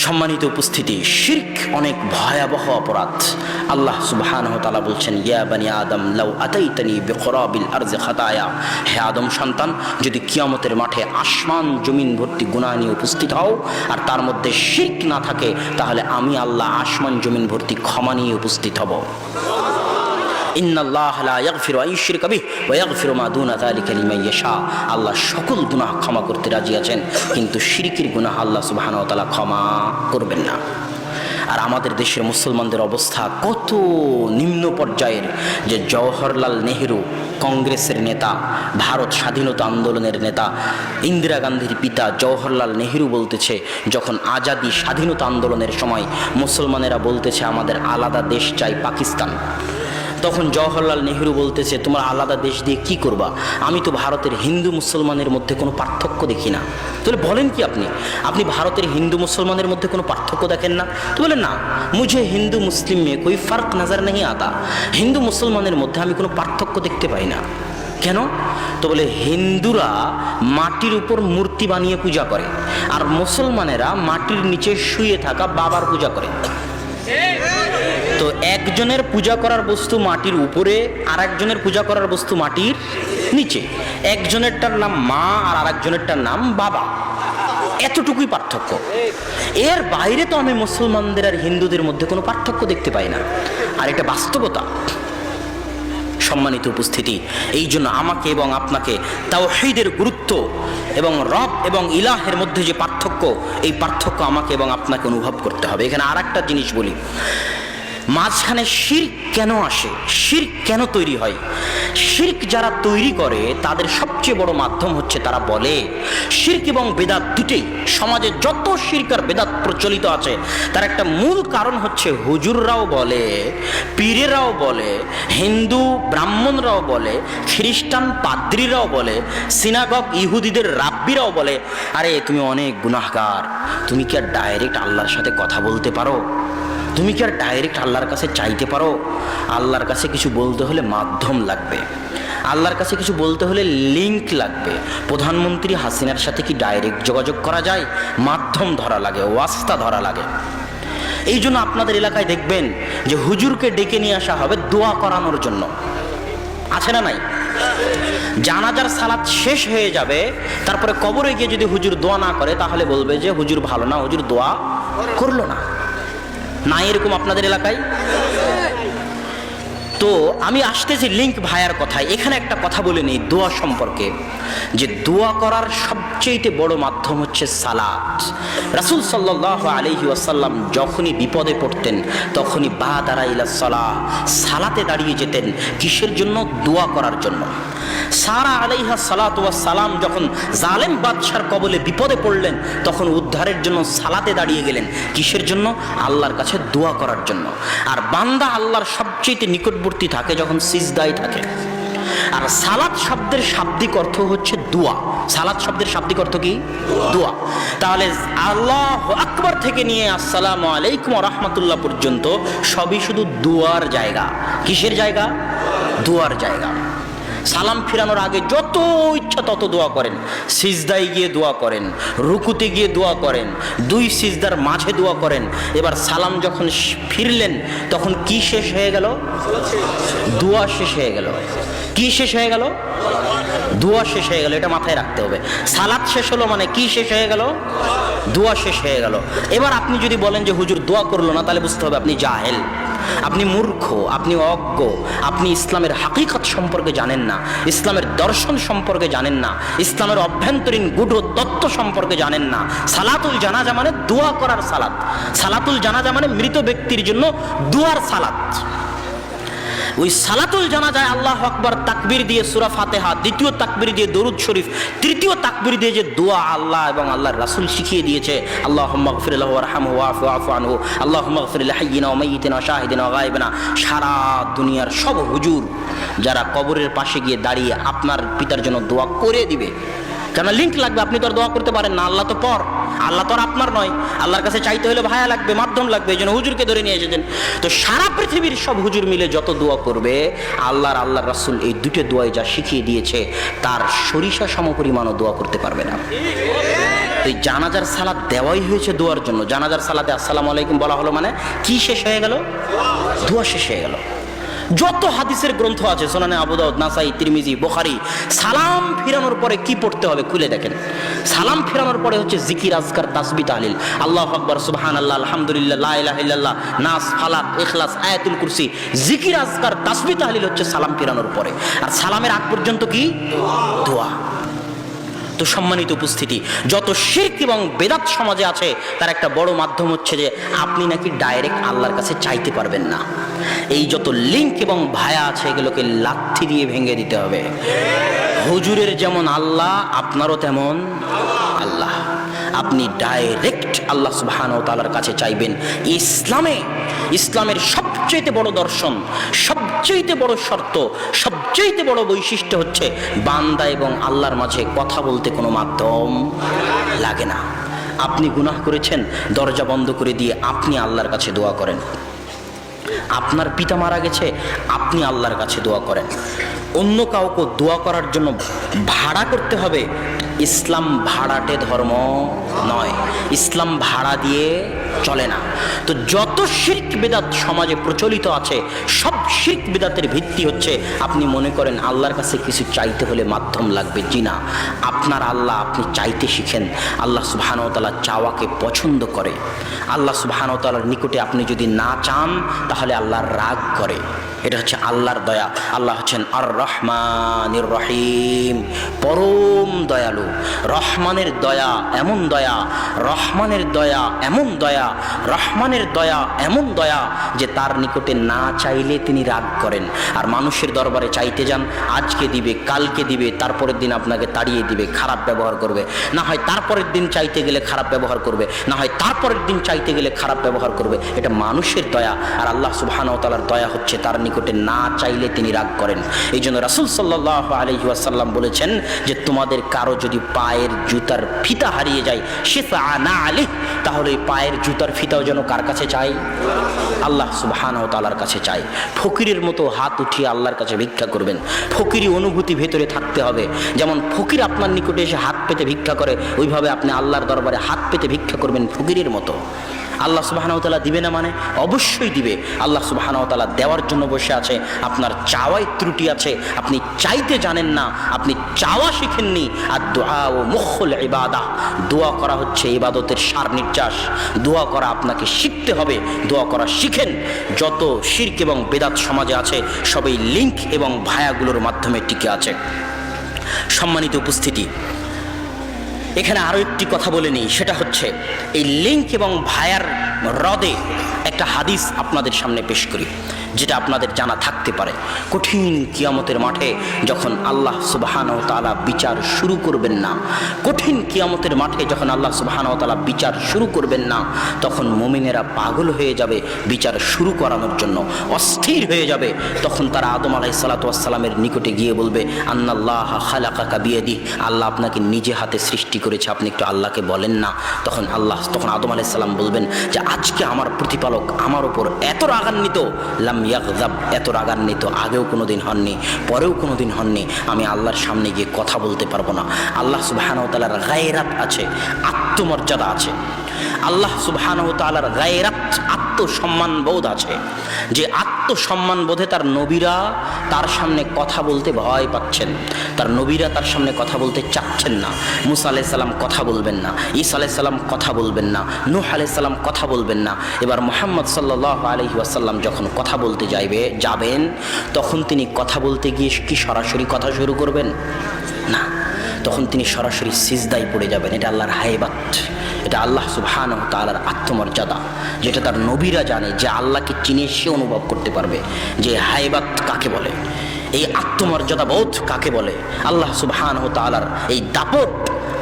সম্মানিত উপস্থিতি, শিরক অনেক ভয়াবহ অপরাধ। আল্লাহ সুবহানাহু ওয়া তাআলা বলছেন, ইয়া বানি আদম লাউ আতাইতানি বিকরাবিল আরজি খাতায়া, হে আদম সন্তান, যদি কিয়ামতের মাঠে আসমান জমিন ভর্তি গুনাহ নিয়ে উপস্থিত হও আর তার মধ্যে শিরক না থাকে, তাহলে আমি আল্লাহ আসমান জমিন ভর্তি ক্ষমা নিয়ে উপস্থিত হব। ইন্নাল্লাহ লা ইয়াগফিরু আন ইউশরিকা বিহি ওয়া ইয়াগফিরু মা দুনা যালিকা লিমান ইয়াশা। আল্লাহ সকল গুনাহ ক্ষমা করতে রাজি আছেন, কিন্তু শিরকের গুনাহ আল্লাহ সুবহানাহু ওয়া তাআলা ক্ষমা করবেন না। আর আমাদের দেশের মুসলমানদের অবস্থা কত নিম্ন পর্যায়ের, যে জওহরলাল নেহেরু কংগ্রেসের নেতা, ভারত স্বাধীনতা আন্দোলনের নেতা, ইন্দিরা গান্ধীর পিতা জওহরলাল নেহেরু বলতেছে, যখন আজাদি স্বাধীনতা আন্দোলনের সময় মুসলমানেরা বলতেছে আমাদের আলাদা দেশ চাই পাকিস্তান, তখন জওহরলাল নেহেরু বলতেছে তোমার আলাদা দেশ দিয়ে কি করবা, আমি তো ভারতের হিন্দু মুসলমানের মধ্যে কোনো পার্থক্য দেখি না। তাহলে বলেন কি আপনি ভারতের হিন্দু মুসলমানের মধ্যে কোনো পার্থক্য দেখেন না? তো বলেন না, মুঝে হিন্দু মুসলিম মে কোই ফার্ক নজর नहीं आता, হিন্দু মুসলমানের মধ্যে আমি কোনো পার্থক্য দেখতে পাই না। কেন? তো বলে হিন্দুরা মাটির উপর মূর্তি বানিয়ে পূজা করে, আর মুসলমানেরা মাটির নিচে শুয়ে থাকা বাবার পূজা করে। তো একজনের পূজা করার বস্তু মাটির উপরে, আর একজনের পূজা করার বস্তু মাটির নিচে। একজনেরটার নাম মা আর আরেকজনেরটার নাম বাবা, এতটুকুই পার্থক্য। এর বাইরে তো আমি মুসলমানদের আর হিন্দুদের মধ্যে কোনো পার্থক্য দেখতে পাই না, আর এটা বাস্তবতা। সম্মানিত উপস্থিতি, এই জন্য আমাকে এবং আপনাকে তাওহীদের গুরুত্ব এবং রব এবং ইলাহের মধ্যে যে পার্থক্য, এই পার্থক্য আমাকে এবং আপনাকে অনুভব করতে হবে। এখানে আর একটা জিনিস বলি, মাঝখানে শিরক কেন আসে, শিরক কেন তৈরি হয়? শিরক যারা তৈরি করে তাদের সবচেয়ে বড় মাধ্যম হচ্ছে, তারা বলে শিরক এবং বেদাত দুটেই, সমাজে যত শিরক আর বেদাত প্রচলিত আছে তার একটা মূল কারণ হচ্ছে হুজুররাও বলে, পীরেরাও বলে, হিন্দু ব্রাহ্মণরাও বলে, খ্রিস্টান পাদ্রীরাও বলে, সিনাগগ ইহুদিদের রাব্বিরাও বলে, আরে তুমি অনেক গুনাহগার, তুমি কি আর ডাইরেক্ট আল্লাহর সাথে কথা বলতে পারো? তুমি কি আর ডাইরেক্ট আল্লাহর কাছে চাইতে পারো? আল্লাহর কাছে কিছু বলতে হলে মাধ্যম লাগবে, আল্লাহর কাছে কিছু বলতে হলে লিংক লাগবে। প্রধানমন্ত্রী হাসিনার সাথে কি ডাইরেক্ট যোগাযোগ করা যায়? মাধ্যম ধরা লাগে, ওয়াস্তা ধরা লাগে। এই জন্য আপনাদের এলাকায় দেখবেন যে হুজুরকে ডেকে নিয়ে আসা হবে দোয়া করানোর জন্য, আছে না নাই? জানাজার সালাত শেষ হয়ে যাবে, তারপরে কবরে গিয়ে যদি হুজুর দোয়া না করে তাহলে বলবে যে হুজুর ভালো না, হুজুর দোয়া করলো না। না এরকম আপনাদের এলাকায়? তো আমি আসতেছি লিংক ভাইয়ার কথায়। এখানে একটা কথা বলে নেই দোয়া সম্পর্কে, যে দোয়া করার সবচেয়ে বড় মাধ্যম হচ্ছে সালাত। রাসূল সাল্লাল্লাহু আলাইহি ওয়াসাল্লাম যখনই বিপদে পড়তেন তখনই বাদারা ইলা সালাহ, সালাতে দাঁড়িয়ে যেতেন। কিসের জন্য? দোয়া করার জন্য। সারা আলাইহা সালাতু ওয়াস সালাম যখন জালেম বাদশার কবলে বিপদে পড়লেন তখন উদ্ধারের জন্য সালাতে দাঁড়িয়ে গেলেন। কিসের জন্য? আল্লাহর কাছে দোয়া করার জন্য। আর বান্দা আল্লাহর সবচেয়ে নিকটবর্তী থাকে যখন সিজদায় থাকে। আর সালাত শব্দের শাব্দিক অর্থ হচ্ছে দোয়া। সালাত শব্দের শাব্দিক অর্থ কি? দোয়া। তাহলে আল্লাহু আকবার থেকে নিয়ে আসসালামু আলাইকুম ওয়া রাহমাতুল্লাহ পর্যন্ত সবই শুধু দোয়ার জায়গা। কিসের জায়গা? দোয়ার জায়গা। সালাম ফিরানোর আগে যত ইচ্ছা তত দোয়া করেন, সিজদায় গিয়ে দোয়া করেন, রুকুতে গিয়ে দোয়া করেন, দুই সিজদার মাঝে দোয়া করেন। এবার সালাম যখন ফিরলেন তখন কি শেষ হয়ে গেল? দোয়া শেষ হয়ে গেল। কি শেষ হয়ে গেল? দোয়া শেষ হয়ে গেল। এটা মাথায় রাখতে হবে। সালাত শেষ হলো মানে কি শেষ হয়ে গেল? দোয়া শেষ হয়ে গেল। এবার আপনি যদি বলেন যে হুজুর দোয়া করলো না, তাহলে বুঝতে হবে আপনি জাহেল, আপনি মূর্খ, আপনি অজ্ঞ, আপনি ইসলামের হাকিকত সম্পর্কে জানেন না, ইসলামের দর্শন সম্পর্কে জানেন না, ইসলামের অভ্যন্তরীণ গূঢ় তত্ত্ব সম্পর্কে জানেন না। সালাতুল জানাজা মানে দোয়া করার সালাত। সালাতুল জানাজা মানে মৃত ব্যক্তির জন্য দোয়ার সালাত। ওই সালাতুল জানাজায় আল্লাহু আকবার তাকবীর দিয়ে সূরা ফাতিহা, দ্বিতীয় তাকবীর দিয়ে দরুদ শরীফ, তৃতীয় তাকবীর দিয়ে যে দোয়া আল্লাহ এবং আল্লাহর রাসূল শিখিয়ে দিয়েছে, আল্লাহুম্মা গফির লাহু ওয়ারহামহু ওয়াফু আনহু, আল্লাহুম্মা গফির লিহাইয়িনা ওয়া মাইয়িতিনা ওয়া শাহিদিনা ওয়া গায়বিনা। সারা দুনিয়ার সব হুজুর যারা কবরের পাশে গিয়ে দাঁড়িয়ে আপনার পিতার জন্য দোয়া করে দিবে, কেন লিংক লাগবে। আপনি তো আর দোয়া করতে পারেন না, আল্লাহ তো পর, আল্লাহ তো আর আপনার নয়, আল্লাহর কাছে চাইতে হলে ভায়া লাগবে, মাধ্যম লাগবে, এই জন্য হুজুরকে ধরে নিয়ে এসেছেন। তো সারা পৃথিবীর সব হুজুর মিলে যত দোয়া করবে, আল্লাহর রাসূল এই দুটো দোয়াই যা শিখিয়ে দিয়েছে তার সরিষা সমপরিমাণও দোয়া করতে পারবে না। এই জানাজার সালাত দেওয়াই হয়েছে দোয়ার জন্য। জানাজার সালাতে আসসালামু আলাইকুম বলা হলো মানে কি শেষ হয়ে গেল? দোয়া শেষ হয়ে গেল। যত হাদিসের গ্রন্থ আছে, সুনানে আবু দাউদ, নাসাই, তিরমিজি, বুখারী, সালাম ফিরানোর পরে কি পড়তে হবে খুলে দেখেন। সালাম ফিরানোর পরে হচ্ছে জিকির, আজকার, তাসবিহ, তাহলিল, আল্লাহু আকবার, সুবহানাল্লাহ, আলহামদুলিল্লাহ, লা ইলাহা ইল্লাল্লাহ, নাস, ফালাক, ইখলাস, আয়াতুল কুরসি, জিকির, আজকার, তাসবিহ, তাহলিল হচ্ছে সালাম ফিরানোর পরে। আর সালামের আগ পর্যন্ত কি? দোয়া। তো সম্মানিত উপস্থিতি, যত শিরক এবং বেদাত সমাজে আছে তার একটা বড় মাধ্যম হচ্ছে যে আপনি নাকি ডাইরেক্ট আল্লাহর কাছে চাইতে পারবেন না। এই যত লিঙ্ক এবং ভায়া আছে এগুলোকে লাথি দিয়ে ভেঙে দিতে হবে। হুজুরের যেমন আল্লাহ, আপনারও তেমন আল্লাহ। আপনি ডাইরেক্ট আল্লাহ সুবহানাহু ওয়া তাআলার কাছে চাইবেন। ইসলামের সবচেয়ে বড় দর্শন, সবচেয়ে বড় শর্ত, সবচেয়ে বড় বৈশিষ্ট্য হচ্ছে বান্দা এবং আল্লাহর মাঝে কথা বলতে কোনো মাধ্যম লাগে না। আপনি গুনাহ করেছেন, দরজা বন্ধ করে দিয়ে আপনি আল্লাহর কাছে দোয়া করেন। আপনার পিতা মারা গেছে, আপনি আল্লাহর কাছে দোয়া করেন। অন্য কাউকে দোয়া করার জন্য ভাড়া করতে হবে। ইসলাম ভাড়াটে ধর্ম নয়, ইসলাম ভাড়া দিয়ে চলে না। তো যত শিরক বিদআত সমাজে প্রচলিত আছে, সব শিরক বিদআতের ভিত্তি হচ্ছে আপনি মনে করেন আল্লাহর কাছে কিছু চাইতে হলে মাধ্যম লাগবে। জি না, আপনার আল্লাহ, আপনি চাইতে শিখেন। আল্লাহ সুবহানাহু ওয়া তাআলা চাওয়াকে পছন্দ করে। আল্লাহ সুবহানাহু ওয়া তাআলার নিকটে আপনি যদি না চান তাহলে আল্লাহ রাগ করে। এটা হচ্ছে আল্লাহর দয়া। আল্লাহ হচ্ছেন আর রহমানির রহিম, পরম দয়ালু। রহমানের দয়া এমন দয়া, রহমানের দয়া এমন দয়া, রহমানের দয়া এমন দয়া যে তার নিকটে না চাইলে তিনি রাগ করেন। আর মানুষের দরবারে চাইতে যান, আজকে দিবে, কালকে দিবে, তারপরের দিন আপনাকে তাড়িয়ে দিবে, খারাপ ব্যবহার করবে। না হয় তারপরের দিন চাইতে গেলে খারাপ ব্যবহার করবে, না হয় তারপরের দিন চাইতে গেলে খারাপ ব্যবহার করবে। এটা মানুষের দয়া। আর আল্লাহ সুবহানাহু ওয়া তাআলার দয়া হচ্ছে তার নিকটে না চাইলে তিনি রাগ করেন। এই জন্য রাসূল সাল্লাল্লাহু আলাইহি ওয়াসাল্লাম বলেছেন যে তোমাদের কারো যদি পায়ের জুতার ফিতা হারিয়ে যায়, শিফআনা আলাইহি, তাহলে এই পায়ের জুতার ফিতাও যেন কার কাছে চাই? আল্লাহ সুবহানাহু ওয়া তাআলার কাছে চাই। ফকিরের মতো হাত উঠিয়ে আল্লাহর কাছে ভিক্ষা করবেন। ফকিরি অনুভূতি ভেতরে থাকতে হবে। যেমন ফকির আপনার নিকটে এসে হাত পেতে ভিক্ষা করে, ওইভাবে আপনি আল্লাহর দরবারে হাত পেতে ভিক্ষা করবেন ফকিরের মতো। আল্লাহ সুবহানাহু ওয়া তাআলা দিবে না মানে? অবশ্যই দিবে। আল্লাহ সুবহানাহু ওয়া তাআলা দেওয়ার জন্য বসে আছে। আপনার চাওয়ায় ত্রুটি আছে, আপনি চাইতে জানেন না, আপনি চাওয়া শিখেননি। আর দোয়া ও মুখুল ইবাদাহ, দোয়া করা হচ্ছে ইবাদতের সার নির্যাস। দোয়া করা আপনাকে শিখতে হবে, দোয়া করা শিখেন। যত শিরক এবং বেদাত সমাজে আছে সবই লিঙ্ক এবং ভায়াগুলোর মাধ্যমে টিকে আছে। সম্মানিত উপস্থিতি, এখানে আরো একটি কথা বলে নিই, সেটা হচ্ছে এই লিঙ্ক এবং ভায়ার রদে একটা হাদিস আপনাদের সামনে পেশ করি, যেটা আপনাদের জানা থাকতে পারে। কঠিন কিয়ামতের মাঠে যখন আল্লাহ সুবহানাহু ওয়া তাআলা বিচার শুরু করবেন না, কঠিন কিয়ামতের মাঠে যখন আল্লাহ সুবহানাহু ওয়া তাআলা বিচার শুরু করবেন না, তখন মুমিনেরা পাগল হয়ে যাবে বিচার শুরু করানোর জন্য, অস্থির হয়ে যাবে। তখন তারা আদম আলাইহিস সালাতু ওয়াস সালামের নিকটে গিয়ে বলবে, আন্নাল্লাহা খালাকাকা বিয়াদি, আল্লাহ আপনাকে নিজে হাতে সৃষ্টি করেছে, আপনি একটু আল্লাহকে বলেন না। তখন আদম আলাইহিস সালাম বলবেন যে আজকে আমার প্রতিপালক আমার উপর এত রাগান্বিত, লাম ইয়াগযাব, এত রাগান্বিত আগেও কোনোদিন হননি, পরেও কোনোদিন হননি। আমি আল্লাহর সামনে গিয়ে কথা বলতে পারবো না। আল্লাহ সুবহানাহু ওয়া তাআলার গায়রাত আছে, আত্মমর্যাদা আছে। আল্লাহ সুবহানাহু ওয়া তাআলার গায়রাত, আত্মসম্মান বোধ আছে, যে আত্মসম্মান বোধে তার নবীরা তার সামনে কথা বলতে ভয় পাচ্ছেন, তার নবীরা তার সামনে কথা বলতে চাচ্ছেন না। মুসা আলাইহিস সালাম কথা বলবেন না, ঈসা আলাইহিস সালাম কথা বলবেন না, নূহ আলাইহিস সালাম কথা বলবেন না। এবার মুহাম্মদ সাল্লাল্লাহু আলাইহি ওয়াসাল্লাম যখন কথা বলতে যাবেন, তখন তিনি কথা বলতে গিয়ে কি সরাসরি কথা শুরু করবেন? না, তখন তিনি সরাসরি সিজদায় পড়ে যাবেন। এটা আল্লাহর হায়বাত, এটা আল্লাহ সুবহানাহু ওয়া তাআলার আত্মমর্যাদা, যেটা তার নবীরা জানে, যে আল্লাহকে চিনে সে অনুভব করতে পারবে যে হায়বাত কাকে বলে, এই আত্মমর্যাদা বোধ কাকে বলে। আল্লাহ সুবহানাহু ওয়া তাআলার এই দাপট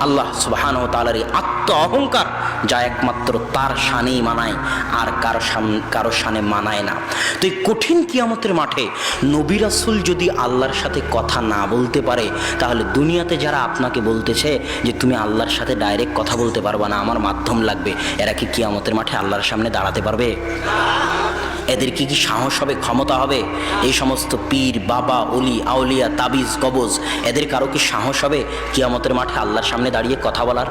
আল্লাহ সুবহানাহু ওয়া তাআলার এই আত্ম অহংকার, যা একমাত্র তার শানেই মানায়, আর কারো শানে মানায় না। তো এই কঠিন কিয়ামতের মাঠে নবী রাসূল যদি আল্লাহর সাথে কথা না বলতে পারে, তাহলে দুনিয়াতে যারা আপনাকে বলতেছে যে তুমি আল্লাহর সাথে ডাইরেক্ট কথা বলতে পারবা না, আমার মাধ্যম লাগবে, এরা কি কিয়ামতের মাঠে আল্লাহর সামনে দাঁড়াতে পারবে? এদের কি সাহস হবে, ক্ষমতা হবে? এই সমস্ত পীর, বাবা, অলি, আউলিয়া, তাবিজ, কবজ, এদের কারো কি সাহস হবে কিয়ামতের মাঠে আল্লাহর সামনে দাঁড়িয়ে কথা বলার?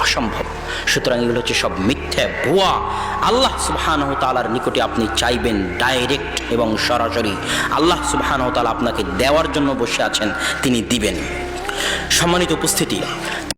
অসম্ভব। সুতরাং এগুলো হচ্ছে সব মিথ্যা, ভুয়া। আল্লাহ সুবহানাহু ওয়া তাআলার নিকটে আপনি চাইবেন ডাইরেক্ট এবং সরাসরি। আল্লাহ সুবহানাহু ওয়া তাআলা আপনাকে দেওয়ার জন্য বসে আছেন, তিনি দিবেন। সম্মানিত উপস্থিতি,